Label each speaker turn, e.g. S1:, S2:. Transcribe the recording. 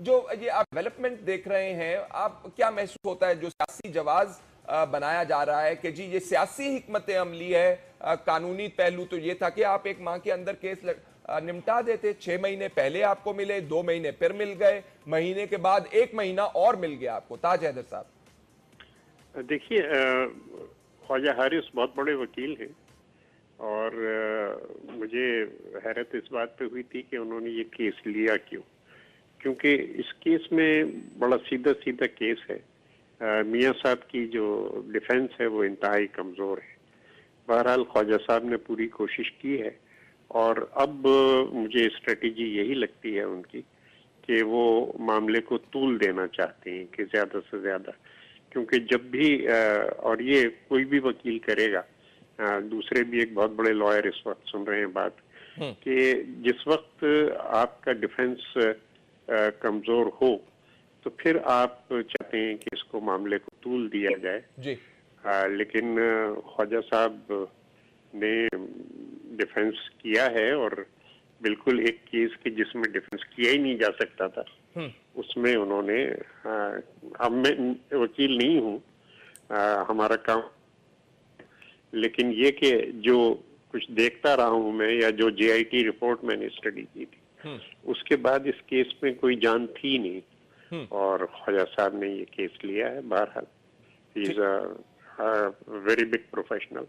S1: जो ये आप डेवलपमेंट देख रहे हैं, आप क्या महसूस होता है जो सियासी जवाब बनाया जा रहा है कि जी ये सियासी हिकमत अमली है, कानूनी पहलू तो ये था कि आप एक माह के अंदर केस निपटा देते, 6 महीने पहले आपको मिले, 2 महीने फिर मिल गए, महीने के बाद 1 महीना और मिल गया आपको। ताज हैदर साहब,
S2: देखिए, ख्वाजा हारिस बहुत बड़े वकील हैं और मुझे हैरत इस बात पे हुई थी कि उन्होंने ये केस लिया क्यों, क्योंकि इस केस में बड़ा सीधा सीधा केस है। मियां साहब की जो डिफेंस है वो इंतहाई कमज़ोर है। बहरहाल ख्वाजा साहब ने पूरी कोशिश की है और अब मुझे स्ट्रेटेजी यही लगती है उनकी कि वो मामले को तूल देना चाहते हैं कि ज़्यादा से ज़्यादा, क्योंकि जब भी और ये कोई भी वकील करेगा, दूसरे भी एक बहुत बड़े लॉयर इस वक्त सुन रहे हैं बात कि जिस वक्त आपका डिफेंस कमज़ोर हो तो फिर आप चाहते हैं कि इसको मामले को तूल दिया जाए।
S1: जी
S2: लेकिन ख्वाजा साहब ने डिफेंस किया है और बिल्कुल एक केस के जिसमें डिफेंस किया ही नहीं जा सकता था उसमें उन्होंने अब मैं वकील नहीं हूँ, हमारा काम, लेकिन ये कि जो कुछ देखता रहा हूँ मैं या जो जेआईटी रिपोर्ट मैंने स्टडी की थी उसके बाद इस केस में कोई जान थी नहीं और ख्वाजा साहब ने ये केस लिया है। बहरहाल he is a very big professional.